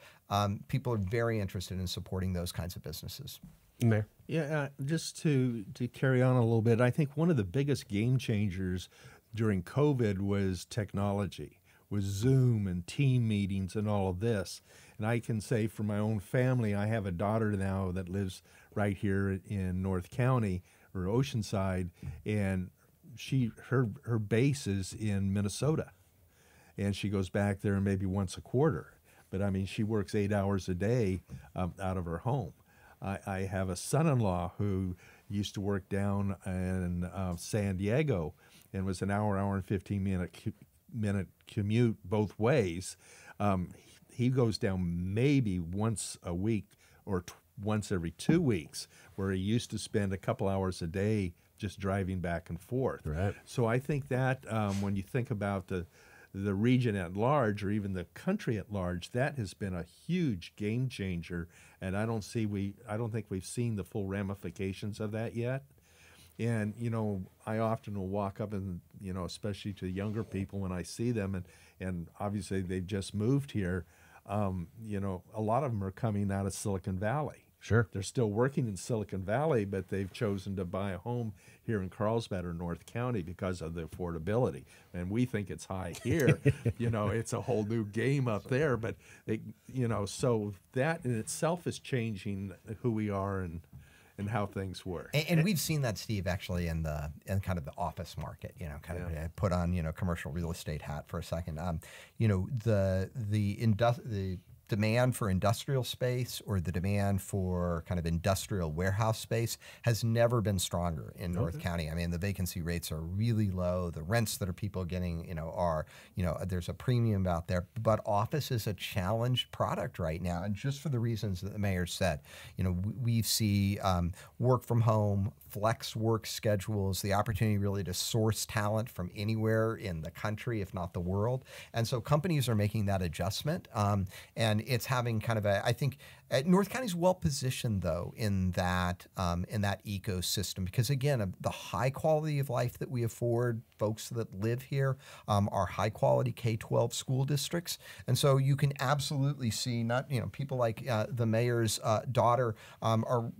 People are very interested in supporting those kinds of businesses. Mayor? Yeah, just to carry on a little bit, I think one of the biggest game changers during COVID was technology. With Zoom and team meetings and all of this. And I can say for my own family, I have a daughter now that lives right here in North County or Oceanside, and her base is in Minnesota. And she goes back there maybe once a quarter. but I mean, she works 8 hours a day out of her home. I have a son-in-law who used to work down in San Diego and was an hour and 15-minute commute both ways. He goes down maybe once a week or once every 2 weeks, where he used to spend a couple hours a day just driving back and forth. Right. So I think that when you think about the region at large, or even the country at large, that has been a huge game changer, and I don't think we've seen the full ramifications of that yet. And I often will walk up and especially to younger people when I see them, and obviously they've just moved here. A lot of them are coming out of Silicon Valley. Sure. They're still working in Silicon Valley, but they've chosen to buy a home here in Carlsbad or North County because of the affordability. And we think it's high here. It's a whole new game up there. But, so that in itself is changing who we are and how things work. And we've seen that, Steve, actually in kind of the office market, put on, commercial real estate hat for a second. The demand for industrial space, or the demand for kind of industrial warehouse space, has never been stronger in North County. I mean, the vacancy rates are really low. The rents that people getting, are, there's a premium out there. But office is a challenged product right now, and just for the reasons that the mayor said. We see work from home, flex work schedules, the opportunity really to source talent from anywhere in the country, if not the world. And so companies are making that adjustment. And it's having kind of I think North County's well positioned, though, in that ecosystem, because again, the high quality of life that we afford folks that live here are high quality K-12 school districts, and so you can absolutely see people like the mayor's daughter are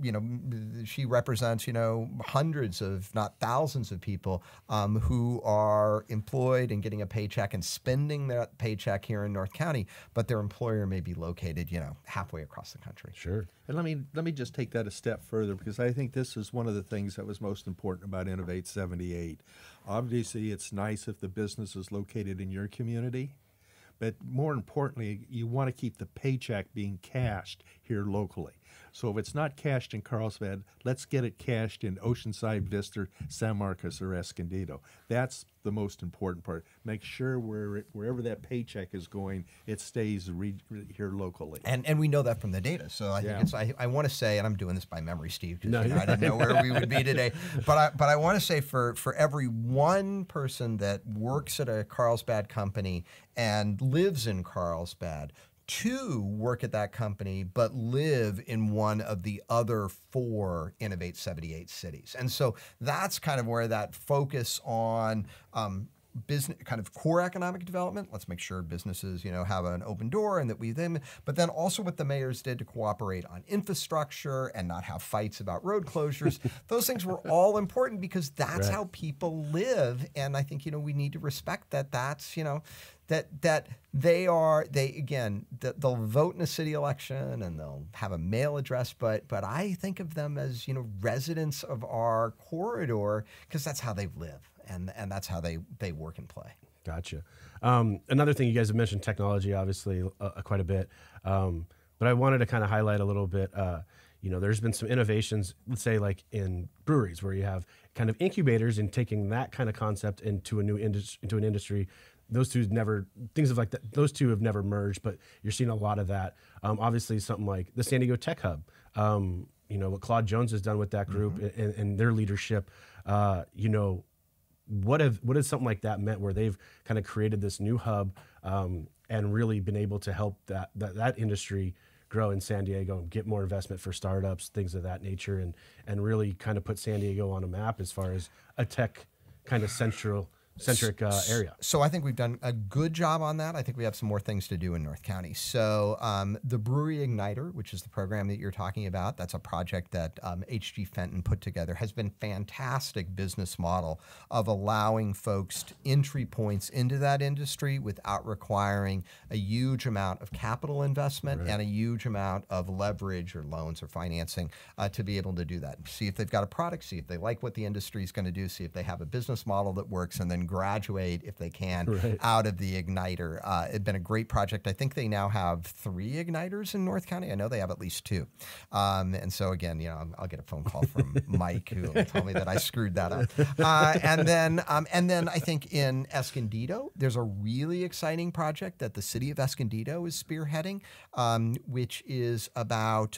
she represents hundreds of, not thousands of people who are employed and getting a paycheck and spending that paycheck here in North County, but their employer may be located halfway across the country. Sure. And let me just take that a step further, because I think this is one of the things that was most important about Innovate 78. Obviously, it's nice if the business is located in your community, but more importantly, you want to keep the paycheck being cashed here locally. So if it's not cashed in Carlsbad, let's get it cashed in Oceanside, Vista, San Marcos, or Escondido. That's the most important part. Make sure wherever that paycheck is going, it stays here locally. And we know that from the data. So I think I want to say, and I'm doing this by memory, Steve, because I didn't know where we would be today. But I want to say for every one person that works at a Carlsbad company and lives in Carlsbad, 2 work at that company but live in one of the other 4 Innovate 78 cities. And so that's kind of where that focus on business, kind of core economic development. Let's make sure businesses, have an open door, and that but then also what the mayors did to cooperate on infrastructure and not have fights about road closures. Those things were all important, because that's how people live. And I think, we need to respect that. That's, that they'll vote in a city election and they'll have a mail address, but I think of them as, residents of our corridor, because that's how they live. And that's how they work and play. Gotcha. Another thing, you guys have mentioned technology, obviously, quite a bit. But I wanted to kind of highlight a little bit. There's been some innovations, let's say like in breweries, where you have kind of incubators and taking that kind of concept into an industry. Those two have never merged, but you're seeing a lot of that. Obviously, something like the San Diego Tech Hub. What Claude Jones has done with that group and their leadership. What has something like that meant, where they've kind of created this new hub and really been able to help that industry grow in San Diego and get more investment for startups, things of that nature, and really kind of put San Diego on a map as far as a tech kind of centric area. So I think we've done a good job on that. I think we have some more things to do in North County. So the Brewery Igniter, which is the program that you're talking about, that's a project that H.G. Fenton put together, has been fantastic business model of allowing folks entry points into that industry without requiring a huge amount of capital investment and a huge amount of leverage or loans or financing to be able to do that. See if they've got a product, see if they like what the industry is going to do, see if they have a business model that works, and then and graduate if they can Right. out of the Igniter. It's been a great project. I think they now have 3 Igniters in North County. I know they have at least 2. And so again, I'll get a phone call from Mike who will tell me that I screwed that up. And then I think in Escondido, there's a really exciting project that the city of Escondido is spearheading, which is about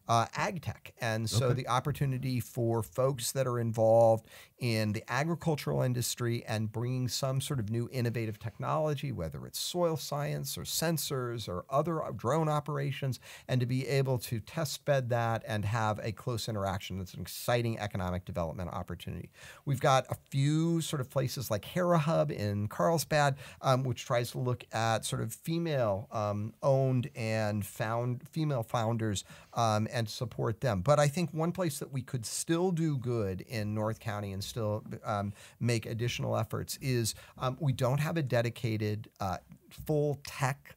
ag tech. And so the opportunity for folks that are involved in the agricultural industry and bringing some sort of new innovative technology, whether it's soil science or sensors or other drone operations, and to be able to test bed that and have a close interaction. It's an exciting economic development opportunity. We've got a few sort of places like Hera Hub in Carlsbad, which tries to look at sort of female owned and female founders and support them. But I think one place that we could still do good in North County and still make additional efforts is we don't have a dedicated full tech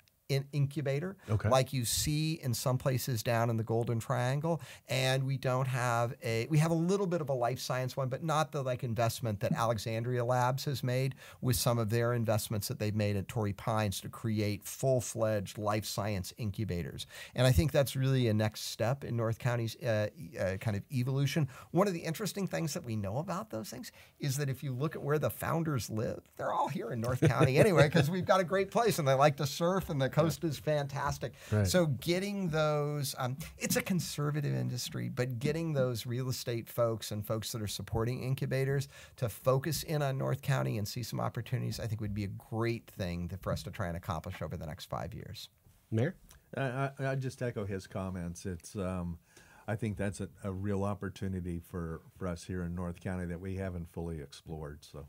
incubator like you see in some places down in the Golden Triangle, and we have a little bit of a life science one, but not the investment that Alexandria Labs has made with some of their investments that they've made at Torrey Pines to create full-fledged life science incubators. And I think that's really a next step in North County's kind of evolution. One of the interesting things that we know about those things is that if you look at where the founders live, they're all here in North County anyway, because we've got a great place and they like to surf and the coast is fantastic. Right. So getting those, it's a conservative industry, but getting those real estate folks and folks that are supporting incubators to focus in on North County and see some opportunities, I think would be a great thing for us to try and accomplish over the next 5 years. Mayor? I just echo his comments. It's I think that's a real opportunity for us here in North County that we haven't fully explored. So,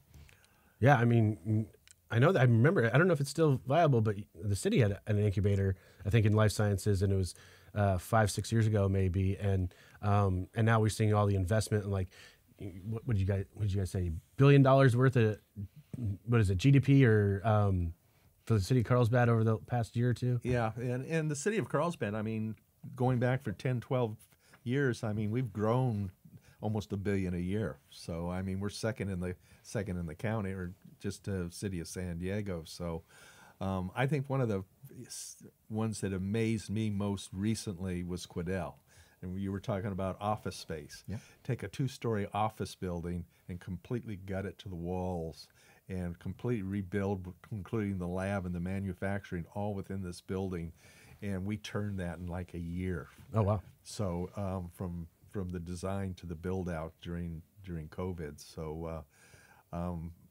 Yeah, I mean, I know that I remember. I don't know if it's still viable, but the city had an incubator, I think, in life sciences, and it was 5-6 years ago, maybe. And now we're seeing all the investment and what would you guys say, $1 billion worth of what is it, GDP or for the city of Carlsbad over the past year or two? yeah, and the city of Carlsbad, I mean, going back for 10, 12 years, I mean, we've grown almost $1 billion a year. So I mean, we're second in the county, or just the city of San Diego. So I think one of the ones that amazed me most recently was Quidel. And you were talking about office space. Yeah. Take a 2-story office building and completely gut it to the walls and completely rebuild, including the lab and the manufacturing, all within this building. And we turned that in like a year. Oh, wow. So from the design to the build out during COVID. So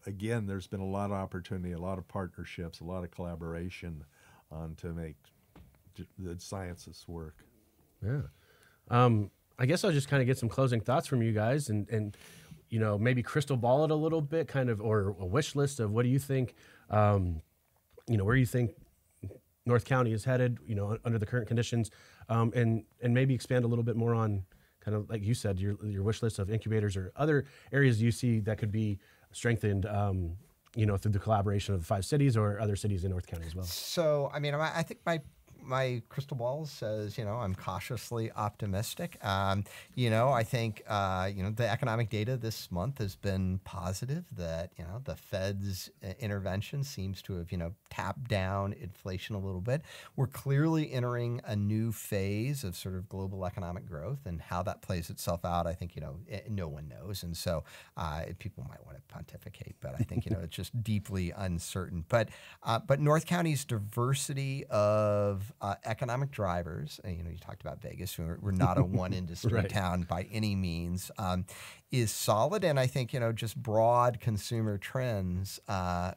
again, there's been a lot of opportunity, a lot of partnerships, a lot of collaboration to make the sciences work. Yeah. I guess I'll just kind of get some closing thoughts from you guys and maybe crystal ball it a little bit, kind of, or a wish list of what do you think, where you think North County is headed, under the current conditions, and maybe expand a little bit more on kind of, like you said, your wish list of incubators or other areas you see that could be strengthened, through the collaboration of the 5 cities or other cities in North County as well. So, I mean, I think my crystal ball says, I'm cautiously optimistic. I think, the economic data this month has been positive that, the Fed's intervention seems to have, tapped down inflation a little bit. We're clearly entering a new phase of sort of global economic growth, and how that plays itself out, I think, no one knows. And so people might want to pontificate, but I think, it's just deeply uncertain. But North County's diversity of economic drivers, you talked about Vegas, we're not a one industry Right. town by any means, is solid. And I think, just broad consumer trends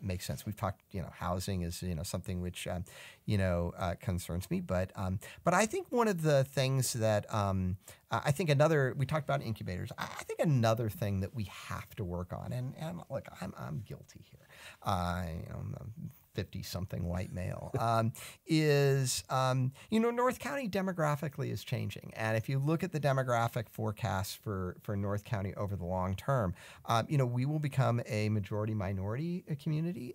make sense. We've talked, housing is, something which, concerns me. But I think one of the things that I think we talked about incubators. I think another thing that we have to work on, and look, I'm guilty here. 50-something white male, is, North County demographically is changing. And if you look at the demographic forecast for North County over the long term, we will become a majority-minority community.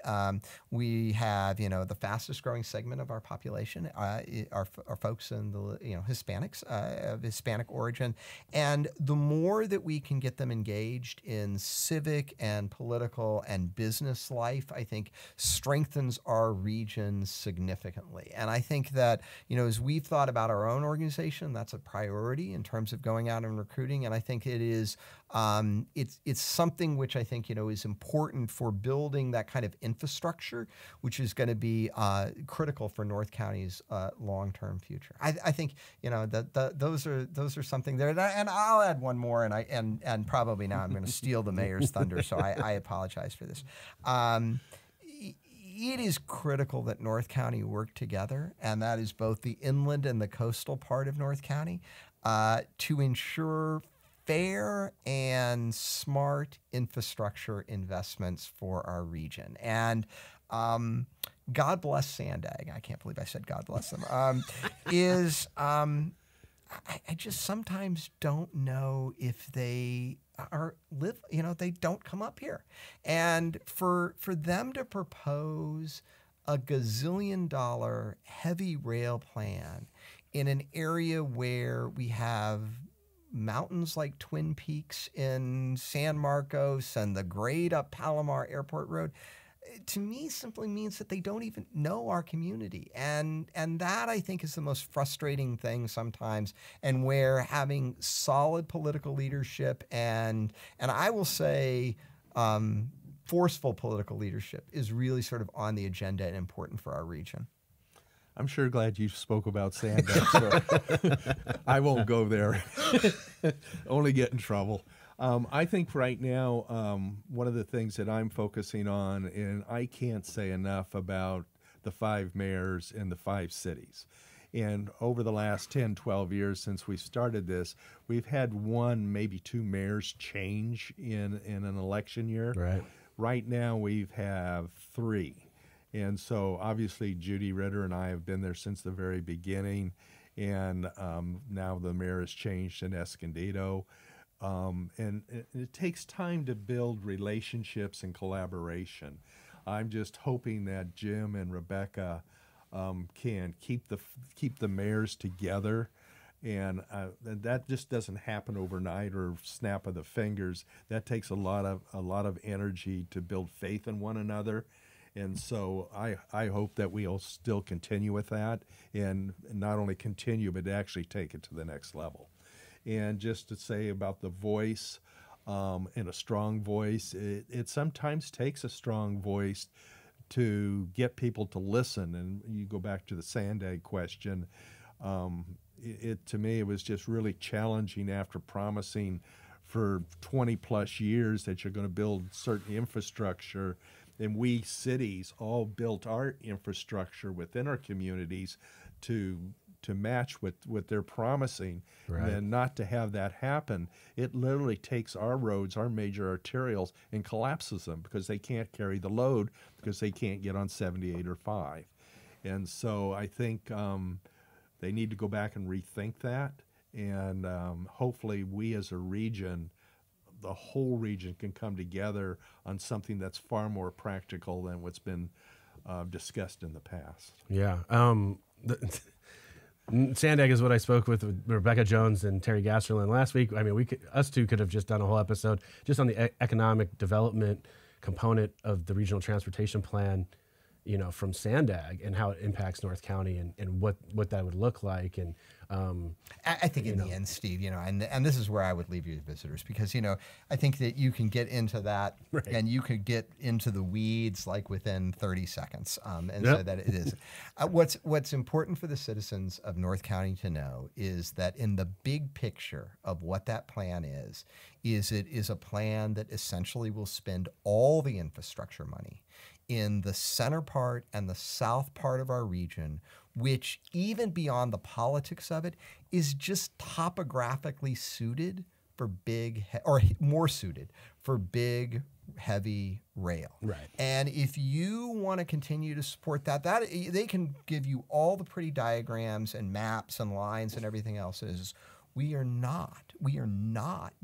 We have, the fastest growing segment of our population are folks in the, Hispanics, of Hispanic origin. And the more that we can get them engaged in civic and political and business life, I think strengthens our region significantly. And I think that, as we've thought about our own organization, that's a priority in terms of going out and recruiting. And I think it is, it's something which I think, is important for building that kind of infrastructure, which is going to be critical for North County's long-term future. I think, those are something there. And I'll add one more, and probably now I'm going to steal the mayor's thunder, so I apologize for this. It is critical that North County work together, and that is both the inland and the coastal part of North County, to ensure fair and smart infrastructure investments for our region. And God bless Sandag. I can't believe I said God bless them. I just sometimes don't know if they they don't come up here. And for them to propose a gazillion-dollar heavy rail plan in an area where we have mountains like Twin Peaks in San Marcos and the grade up Palomar Airport Road, to me simply means that they don't even know our community. And that, I think, is the most frustrating thing sometimes, and where having solid political leadership and I will say forceful political leadership is really sort of on the agenda and important for our region. I'm sure glad you spoke about Sandag, so I won't go there. Only get in trouble. I think right now, one of the things that I'm focusing on, and I can't say enough about the 5 mayors in the 5 cities. And over the last 10, 12 years since we started this, we've had 1, maybe 2 mayors change in an election year. Right. Right now, we have 3. And so obviously Judy Ritter and I have been there since the very beginning. And now the mayor has changed in Escondido. And it takes time to build relationships and collaboration. I'm just hoping that Jim and Rebecca can keep the mayors together, and that just doesn't happen overnight or snap of the fingers. That takes a lot of energy to build faith in one another. And so I hope that we'll still continue with that, and not only continue, but actually take it to the next level. And just to say about the voice, and a strong voice, it sometimes takes a strong voice to get people to listen. And you go back to the Sandag question, to me, it was just really challenging after promising for 20 plus years that you're going to build certain infrastructure. And we cities all built our infrastructure within our communities to match what they're promising. Right. And not to have that happen, it literally takes our roads, our major arterials, and collapses them because they can't carry the load because they can't get on 78 or 5. And so I think they need to go back and rethink that. And hopefully we as a region, the whole region, can come together on something that's far more practical than what's been discussed in the past. Yeah. Sandag is what I spoke with Rebecca Jones and Terry Gasterlin last week. I mean, us two could have just done a whole episode just on the economic development component of the regional transportation plan, from Sandag and how it impacts North County and what that would look like. And I think in the end, Steve, and this is where I would leave you visitors, because, I think that you can get into that, right, and you could get into the weeds like within 30 seconds. And yep, so that it is. What's important for the citizens of North County to know is that in the big picture of what that plan is it is a plan that essentially will spend all the infrastructure money in the center part and the south part of our region, which, even beyond the politics of it, is just topographically suited for big, more suited for big, heavy rail. Right. And if you want to continue to support that they can give you all the pretty diagrams and maps and lines and everything else. We are not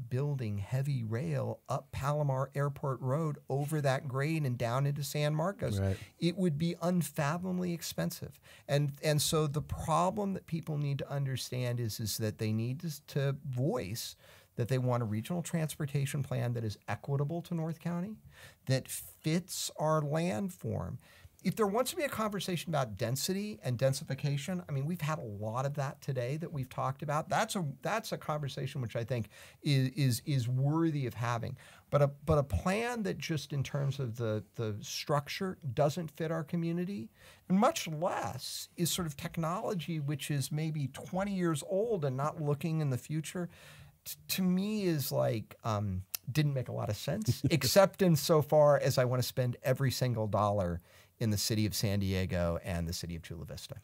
building heavy rail up Palomar Airport Road over that grade and down into San Marcos. Right. It would be unfathomably expensive. And so the problem that people need to understand is that they need to voice that they want a regional transportation plan that is equitable to North County, that fits our landform. If there wants to be a conversation about density and densification, I mean, we've had a lot of that today that we've talked about. That's a conversation which I think is worthy of having. But a plan that just in terms of the structure doesn't fit our community, and much less is sort of technology which is maybe 20 years old and not looking in the future, to me is like didn't make a lot of sense, except insofar as I want to spend every single dollar in the city of San Diego and the city of Chula Vista.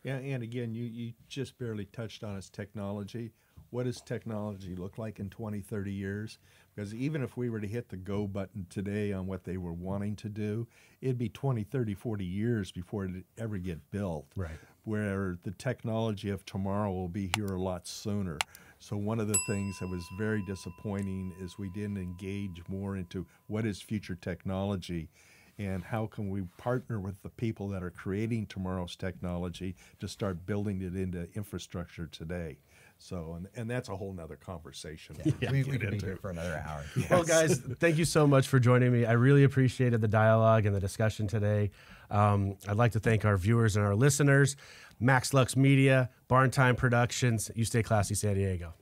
Yeah, and again, you just barely touched on its technology. What does technology look like in 20, 30 years? Because even if we were to hit the go button today on what they were wanting to do, it'd be 20, 30, 40 years before it ever get built. Right. Where the technology of tomorrow will be here a lot sooner. So one of the things that was very disappointing is we didn't engage more into what is future technology and how can we partner with the people that are creating tomorrow's technology to start building it into infrastructure today. So, and that's a whole nother conversation. Yeah, we could be here for another hour. Yes. Well, guys, thank you so much for joining me. I really appreciated the dialogue and the discussion today. I'd like to thank our viewers and our listeners, Max Lux Media, Barn Time Productions. You stay classy, San Diego.